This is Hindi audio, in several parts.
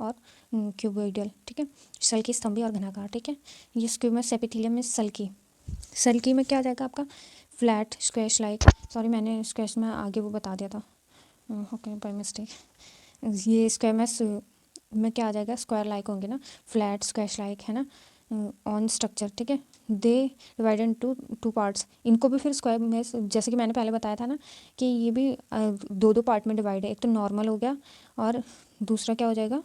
और क्यूबोइडल, ठीक है, सल्की, स्तंभी और घनाकार, ठीक है। ये स्क्विमस एपिथेलियम में सल्की में क्या आ जाएगा आपका, फ्लैट स्क्वैश लाइक, सॉरी मैंने स्क्वैश में आगे वो बता दिया था, ओके बाय मिस्टेक। ये स्क्वेमस में क्या आ जाएगा, स्क्वायर लाइक होंगे ना, फ्लैट स्क्वैश लाइक है ना, ऑन स्ट्रक्चर, ठीक है। They divide into two parts, इनको भी फिर स्क्वायर में जैसे कि मैंने पहले बताया था ना कि ये भी दो दो पार्ट में डिवाइड है, एक तो नॉर्मल हो गया और दूसरा क्या हो जाएगा,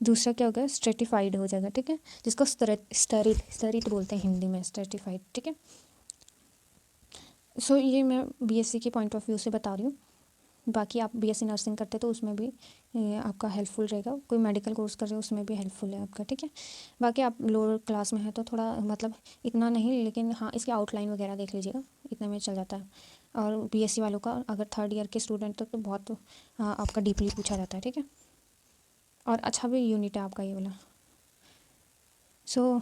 दूसरा क्या हो गया, स्ट्रेटिफाइड हो जाएगा, ठीक है, जिसको स्तरित बोलते हैं हिंदी में, स्ट्रेटिफाइड, ठीक है। सो ये मैं बीएससी के पॉइंट ऑफ व्यू से बता रही हूँ, बाकी आप बीएससी नर्सिंग करते तो उसमें भी आपका हेल्पफुल रहेगा, कोई मेडिकल कोर्स कर रहे हो उसमें भी हेल्पफुल है आपका, ठीक है। बाकी आप लोअर क्लास में है तो थोड़ा मतलब इतना नहीं, लेकिन हाँ इसकी आउटलाइन वगैरह देख लीजिएगा, इतना में चल जाता है। और बीएससी वालों का अगर थर्ड ईयर के स्टूडेंट तो बहुत आपका डीपली पूछा जाता है, ठीक है, और अच्छा भी यूनिट है आपका ये वाला। सो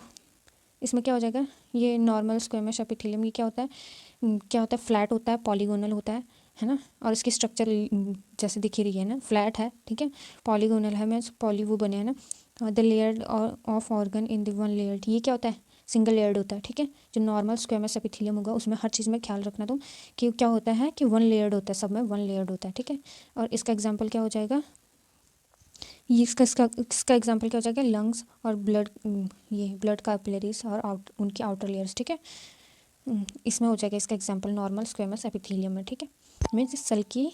इसमें क्या हो जाएगा, ये नॉर्मल स्क्वेमस एपिथेलियम, ये क्या होता है, फ्लैट होता है, पॉलीगोनल होता है ना, और इसकी स्ट्रक्चर जैसे दिख ही रही है ना, फ्लैट है, ठीक है, पॉलीगोनल है, मीन्स पॉली वो बने हैं ना, the layered of organ in the one layered, ये क्या होता है, सिंगल लेयर्ड होता है, ठीक है। जो नॉर्मल स्क्वेमस एपिथेलियम होगा उसमें हर चीज़ में ख्याल रखना तुम कि क्या होता है कि वन लेयर्ड होता है, सब में वन लेयर्ड होता है, ठीक है। और इसका एग्जाम्पल क्या हो जाएगा, ये इसका एग्जाम्पल क्या हो जाएगा, लंग्स और ब्लड, ये ब्लड कैपिलरीज और उनकी आउटर लेयर्स, ठीक है। इसमें हो जाएगा इसका एग्जांपल नॉर्मल स्क्वेमस एपिथेलियम में, ठीक है, मीन्स सल्की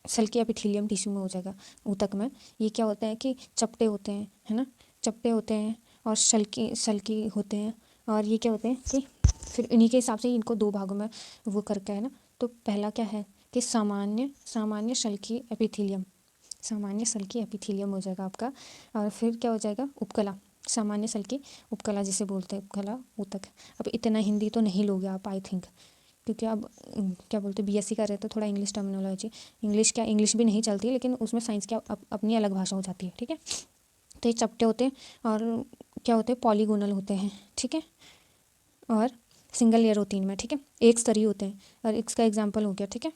सल्की एपिथेलियम टिश्यू में हो जाएगा, ऊतक में। ये क्या होता है कि चपटे होते हैं, है ना, चपटे होते हैं और सल्की होते हैं, और ये क्या होते हैं कि फिर इन्हीं के हिसाब से इनको दो भागों में वो करके है ना। तो पहला क्या है कि सामान्य सल्की एपिथेलियम हो जाएगा आपका, और फिर क्या हो जाएगा, उपकला, सामान्य सल्की उपकला जिसे बोलते हैं, उपकला ऊतक। अब इतना हिंदी तो नहीं लोगे आप आई थिंक, क्योंकि अब क्या बोलते हैं बीएससी कर रहे तो थोड़ा इंग्लिश टर्मिनोलॉजी, इंग्लिश भी नहीं चलती, लेकिन उसमें साइंस की अपनी अलग भाषा हो जाती है, ठीक है। तो ये चपटे होते हैं और क्या होते हैं, पॉलीगोनल होते हैं, ठीक है, और सिंगल लेयर होती है इनमें, ठीक है, एक स्तरीय होते हैं, और इसका एग्जाम्पल हो गया, ठीक है,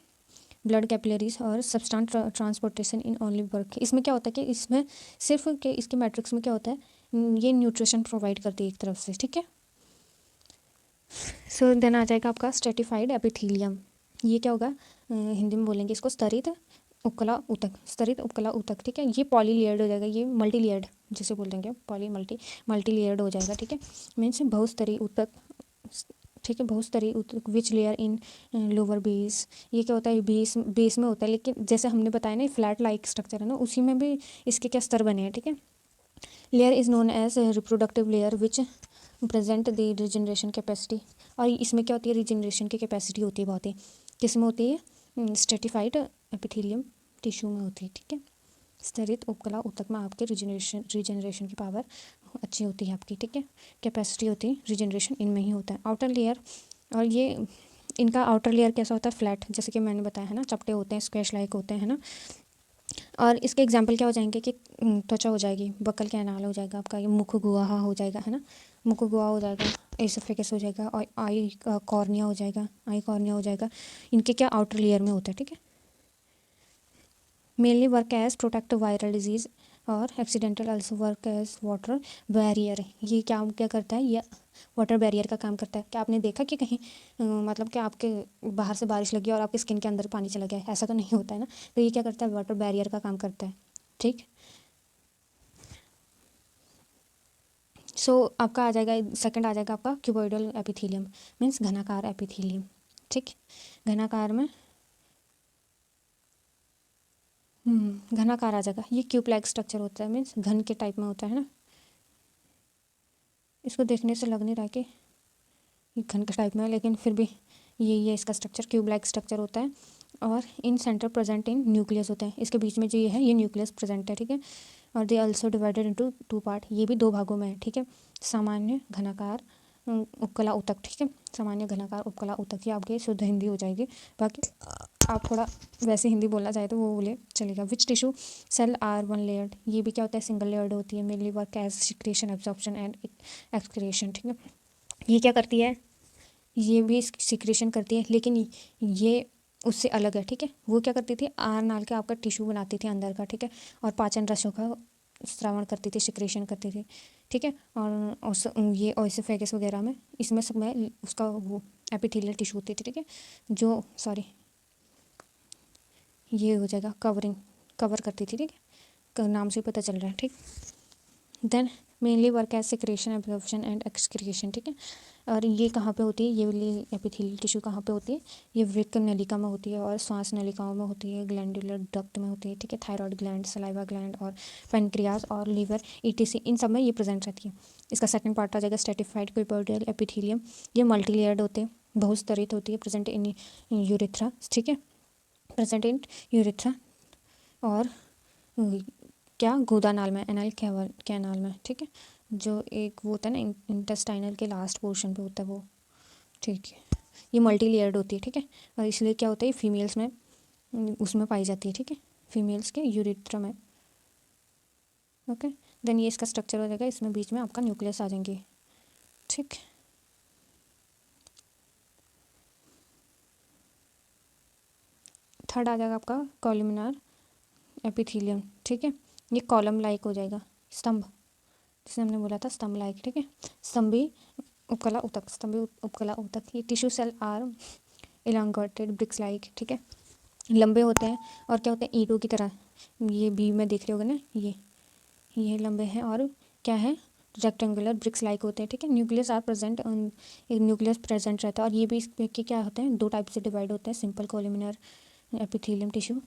ब्लड कैपिलरीज और substance transportation in only work. इसमें क्या होता है कि इसमें सिर्फ के इसके मैट्रिक्स में क्या होता है, ये न्यूट्रिशन प्रोवाइड करती है एक तरफ से, ठीक है। सो देन आ जाएगा आपका स्ट्रेटिफाइड एपिथेलियम, ये क्या होगा, हिंदी में बोलेंगे इसको स्तरित उपकला ऊतक, ठीक है। ये पॉली लेयर्ड हो जाएगा, ये मल्टी लेयर्ड जिसे बोल देंगे, मल्टी लेयर्ड हो जाएगा, ठीक है, मीन्स बहुस्तरीय ऊतक, ठीक है, बहुस्तरीय ऊतक which layer in lower base. ये क्या होता है, बेस में होता है, लेकिन जैसे हमने बताया ना फ्लैट लाइक स्ट्रक्चर है ना, उसी में भी इसके क्या स्तर बने हैं, ठीक है। Layer is known as reproductive layer which present the regeneration capacity, और इसमें क्या होती है, रिजनरेशन की कैपेसिटी होती है बहुत ही, किस में होती है, स्ट्रेटिफाइड एपिथेलियम टिश्यू में होती है, ठीक है। स्तरित उपकला ऊतक में आपके रिजनरेशन की पावर अच्छी होती है आपकी, ठीक है, कैपेसिटी होती है, रिजनरेशन इनमें ही होता है। आउटर लेयर, और ये इनका आउटर लेयर कैसा होता है, फ्लैट, जैसे कि मैंने बताया है ना, चपटे होते हैं, स्क्वैश लाइक होते हैं, है ना। और इसके एग्जाम्पल क्या हो जाएंगे कि त्वचा हो जाएगी, बकल कैनाल हो जाएगा आपका, ये मुख गुहा हो जाएगा, है ना, मुख गुहा हो जाएगा, एसोफेगस हो जाएगा, और आई कॉर्निया हो जाएगा, इनके क्या आउटर लेयर में होता है, ठीक है। Mainly work as protect viral disease और accidental also work as water barrier. ये क्या क्या करता है, ये वाटर बैरियर का काम करता है। क्या आपने देखा कि कहीं मतलब कि आपके बाहर से बारिश लगी और आपके स्किन के अंदर पानी चला गया, ऐसा तो नहीं होता है ना। तो ये क्या करता है, वाटर बैरियर का काम करता है, ठीक। सो आपका आ जाएगा, सेकंड आ जाएगा आपका क्यूबोइडल एपिथेलियम, मीन्स घनाकार एपिथेलियम, ठीक। घनाकार में घनाकार आ जाएगा, ये क्यूब लाइक स्ट्रक्चर होता है, मीन्स घन के टाइप में होता है ना। इसको देखने से लग नहीं रहा कि ये घन के टाइप में है, लेकिन फिर भी ये इसका स्ट्रक्चर क्यूब लाइक स्ट्रक्चर होता है, और इन सेंटर प्रेजेंट इन न्यूक्लियस होता है, इसके बीच में जो ये है ये न्यूक्लियस प्रेजेंट है, ठीक है। और they also divided into two part, ये भी दो भागों में है, ठीक है, सामान्य घनाकार उपकला ऊतक, ठीक है, सामान्य घनाकार उपकला ऊतक, ये आपके शुद्ध हिंदी हो जाएगी। बाकी आप थोड़ा वैसे हिंदी बोलना चाहे तो वो बोले चलेगा। Which tissue cell are one layered, ये भी क्या होता है, सिंगल लेयर्ड होती है, mainly work as secretion absorption and excretion, ठीक है। ये क्या करती है, ये भी सिक्रेशन करती है, लेकिन ये उससे अलग है, ठीक है। वो क्या करती थी, आहार नाल के आपका टिश्यू बनाती थी अंदर का, ठीक है, और पाचन रसों का श्रावण करती थी, सिक्रेशन करती थी, ठीक है। और ये ओएसोफेगस वगैरह में, इसमें सब में उसका वो एपिथेलियल टिश्यू होती थी, ठीक है, जो सॉरी ये हो जाएगा कवरिंग, कवर करती थी, ठीक है, नाम से पता चल रहा है, ठीक। Then mainly work as secretion, absorption and excretion, ठीक है। और ये कहाँ पे होती है, ये वाली एपिथेलियल टिश्यू कहाँ पे होती है, ये वृक्क नलिका में होती है और श्वास नलिकाओं में होती है, ग्लैंडुलर डक्ट में होती है, ठीक है, थायराइड ग्लैंड, सलाइवा ग्लैंड और पेनक्रियाज और लीवर ईटीसी, इन सब में ये प्रेजेंट रहती है। इसका सेकंड पार्ट आ जाएगा स्ट्रेटिफाइड क्यूबोइडल एपिथेलियम। ये मल्टी लेयर्ड होते हैं, बहुस्तरित होती है, प्रेजेंट इन यूरेथ्रा, ठीक है, प्रेजेंट इन यूरेथ्रा और क्या गुदा नाल में, एनाल कैनाल में, ठीक है, जो एक वो होता है ना इंटेस्टाइनल के लास्ट पोर्शन पे होता है वो, ठीक है। ये मल्टी लेयर्ड होती है, ठीक है, और इसलिए क्या होता है फीमेल्स में उसमें पाई जाती है, ठीक है, फीमेल्स के यूरेथ्रा में, ओके। देन ये इसका स्ट्रक्चर हो जाएगा, इसमें बीच में आपका न्यूक्लियस आ जाएंगे, ठीक। थर्ड आ जाएगा आपका कॉलमिनार एपिथेलियम, ठीक है, ये कॉलम लाइक हो जाएगा, स्तंभ, जिसे हमने बोला था स्तंभ लाइक, ठीक है, स्तंभी उपकला ऊतक, स्तंभी उपकला ऊतक। ये tissue cell are elongated bricks like, ठीक है, लंबे होते हैं और क्या होते हैं ईंटों की तरह, ये बी में देख रहे होगे ना, ये लंबे हैं और क्या है रेक्टेंगुलर ब्रिक्स लाइक होते हैं, ठीक है। न्यूक्लियस आर प्रेजेंट, एक न्यूक्लियस प्रेजेंट रहता है और ये भी इसके क्या होते हैं, दो टाइप से डिवाइड होते हैं, सिंपल कॉलमिनार एपिथेलियम टिश्यू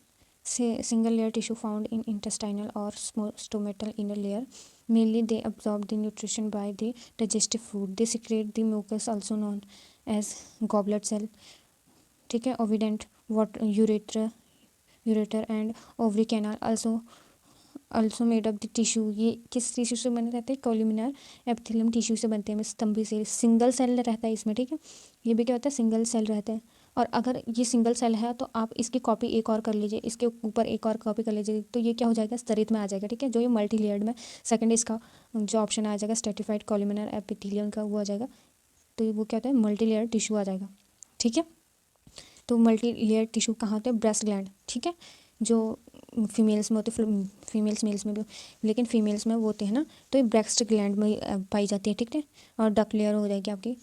से single layer tissue found in intestinal और stomatal inner layer, mainly they absorb the nutrition by the digestive food, they secrete the mucus also known as goblet cell, ठीक है, ovident what ureter and ovary canal also made up the tissue। ये किस टिश्यू से बने रहते हैं, कॉलमिनार एपिथेलियम टिश्यू से बनते हैं, स्तंभी से, सिंगल सेल रहता है इसमें, ठीक है, ये भी क्या होता है सिंगल सेल रहता है। और अगर ये सिंगल सेल है तो आप इसकी कॉपी एक और कर लीजिए, इसके ऊपर एक और कॉपी कर लीजिए, तो ये क्या हो जाएगा स्तरित में आ जाएगा, ठीक है, जो ये मल्टी लेयर्ड में सेकंड इसका जो ऑप्शन आ जाएगा स्ट्रेटिफाइड कॉलमिनार एपिथेलियम का वो आ जाएगा, तो वो क्या होता है मल्टी लेयर टिश्यू आ जाएगा, ठीक है। तो मल्टी लेयर टिश्यू कहाँ होते हैं, ब्रेस्ट ग्लैंड, ठीक है, जो फीमेल्स में होते हैं, फीमेल्स मेल्स में भी, लेकिन फीमेल्स में वो होते हैं ना, तो ये ब्रेस्ट ग्लैंड में पाई जाती है, ठीक है, और डक लेयर हो जाएगी आपकी,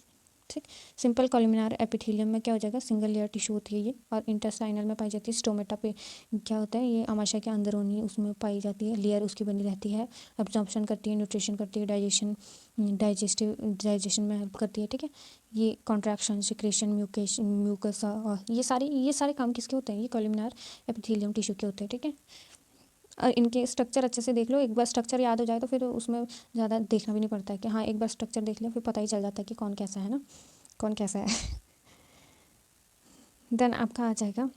ठीक। सिंपल कॉलमिनार एपिथेलियम में क्या हो जाएगा सिंगल लेयर टिश्यू होती है ये, और इंटेस्टाइनल में पाई जाती है, स्टोमेटा पे क्या होता है ये आमाशय के अंदरूनी उसमें पाई जाती है, लेयर उसकी बनी रहती है, एब्जॉर्प्शन करती है, न्यूट्रिशन करती है, डाइजेशन में हेल्प करती है, ठीक है। ये कॉन्ट्रैक्शन, सिक्रेशन, म्यूकस और ये सारे काम किसके होते हैं, ये कॉलमिनार एपिथेलियम टिश्यू के होते हैं, ठीक है। और इनके स्ट्रक्चर अच्छे से देख लो, एक बार स्ट्रक्चर याद हो जाए तो फिर उसमें ज़्यादा देखना भी नहीं पड़ता है कि हाँ एक बार स्ट्रक्चर देख लिया फिर पता ही चल जाता है कि कौन कैसा है ना, कौन कैसा है। देन आपका आ जाएगा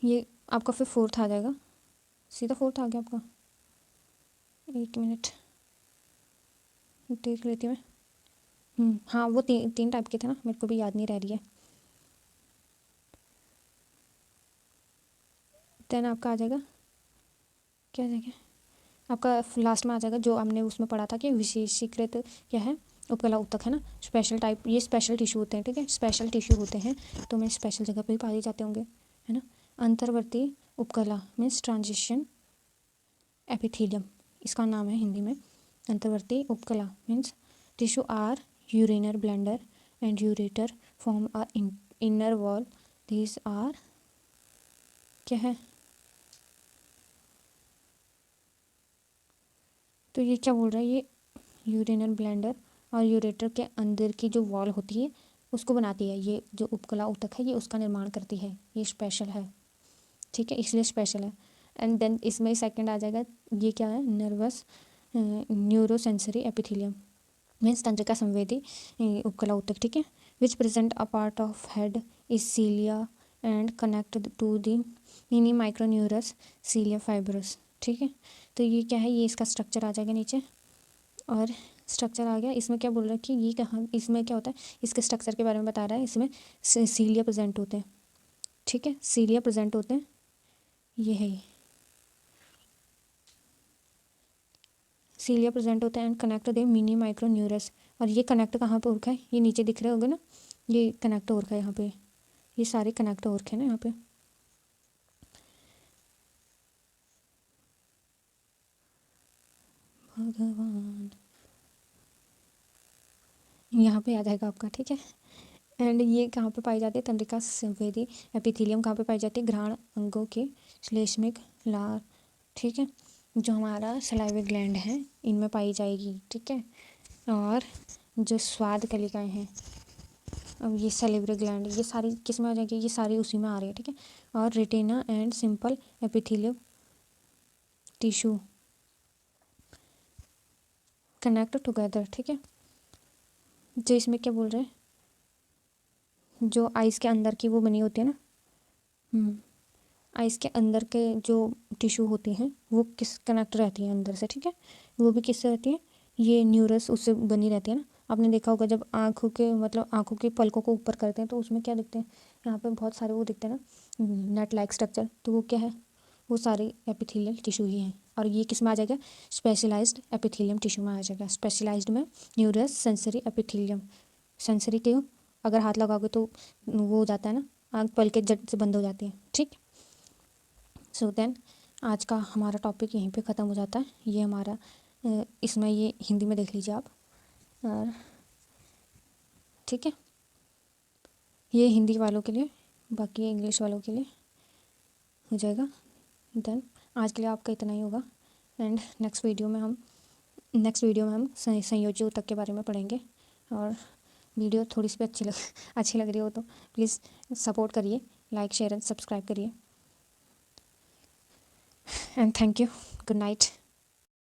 ये, आपका फिर फोर्थ आ जाएगा, सीधा फोर्थ आ गया आपका, एक मिनट देख लेती हूँ मैं। हाँ वो तीन टाइप के थे ना, मेरे को भी याद नहीं रह रही है। देन आपका आ जाएगा क्या आ जाएगा, आपका लास्ट में आ जाएगा जो हमने उसमें पढ़ा था कि विशेषीकृत क्या है, उपकला ऊतक है ना, स्पेशल टाइप, ये स्पेशल टिश्यू होते हैं, ठीक है, स्पेशल टिश्यू होते हैं, तो मैं स्पेशल जगह पे ही पाए जाते होंगे, है ना। अंतर्वर्ती उपकला मीन्स ट्रांजिशन एपिथेलियम, इसका नाम है हिंदी में अंतर्वर्ती उपकला, means tissue are urinary bladder and ureter form are inner wall, these are क्या है, तो ये क्या बोल रहा है, ये यूरिनल ब्लैंडर और यूरेटर के अंदर की जो वॉल होती है उसको बनाती है, ये जो उपकला ऊतक है ये उसका निर्माण करती है, ये स्पेशल है, ठीक है, इसलिए स्पेशल है। एंड देन इसमें सेकंड आ जाएगा, ये क्या है नर्वस न्यूरोसेंसरी एपिथेलियम, मीन्स तंत्रिका संवेदी उपकला ऊतक, ठीक है, which present a part of head is cilia and connect to the mini माइक्रोन्यूरस सीलिया फाइब्रस, ठीक है। तो ये क्या है, ये इसका स्ट्रक्चर आ जाएगा नीचे, और स्ट्रक्चर आ गया, इसमें क्या बोल रहा है कि ये कहाँ, इसमें क्या होता है इसके स्ट्रक्चर के बारे में बता रहा है, इसमें सीलिया प्रेजेंट होते हैं, ठीक है, सीलिया प्रेजेंट होते हैं, ये है ये सीलिया प्रेजेंट होते हैं and connect the mini micro न्यूरस, और ये कनेक्ट कहाँ पर रखा है, ये नीचे दिख रहे होंगे ना, ये कनेक्ट हो रखा है यहाँ पे, ये सारे कनेक्ट हो रखे हैं ना यहाँ पे। भगवान यहाँ पे आ जाएगा आपका, ठीक है। एंड ये कहाँ पे पाई जाती है, तंत्रिका संवेदी एपिथेलियम कहाँ पे पाई जाती है, घ्राण अंगों के श्लेष्मिक लार, ठीक है, जो हमारा सलाइवरी ग्लैंड है इनमें पाई जाएगी, ठीक है। और जो स्वाद कलिकाएँ हैं, अब ये सैलिवरी ग्लैंड, ये सारी किस में आ जाएगी, ये सारी उसी में आ रही है, ठीक है। और retina and simple epithelial tissue connect together, ठीक है। जो इसमें क्या बोल रहे हैं, जो आइस के अंदर की वो बनी होती है ना, आइस के अंदर के जो टिश्यू होती हैं वो किस कनेक्ट रहती हैं अंदर से, ठीक है। वो भी किससे रहती है, ये न्यूरस उससे बनी रहती है ना। आपने देखा होगा जब आँखों के मतलब आँखों के पलकों को ऊपर करते हैं तो उसमें क्या दिखते हैं, यहाँ पे बहुत सारे वो दिखते हैं ना, नेट लाइक स्ट्रक्चर, तो वो क्या है, वो सारे एपिथेलियल टिश्यू ही हैं। और ये किस में आ जाएगा, स्पेशलाइज्ड एपिथेलियम टिश्यू में आ जाएगा। स्पेशलाइज्ड में न्यूरस सेंसरी एपिथेलियम, सेंसरी क्यों, अगर हाथ लगाओगे तो वो हो जाता है ना, आँख पलके जट से बंद हो जाती है, ठीक। सो देन आज का हमारा टॉपिक यहीं पे ख़त्म हो जाता है। ये हमारा इसमें ये हिंदी में देख लीजिए आप, और ठीक है, ये हिंदी वालों के लिए, बाकी इंग्लिश वालों के लिए हो जाएगा। देन आज के लिए आपका इतना ही होगा। एंड नेक्स्ट वीडियो में हम संयोजी ऊतक के बारे में पढ़ेंगे। और वीडियो थोड़ी सी भी अच्छी लग रही हो तो प्लीज़ सपोर्ट करिए, लाइक शेयर एंड सब्सक्राइब करिए। And thank you, good night.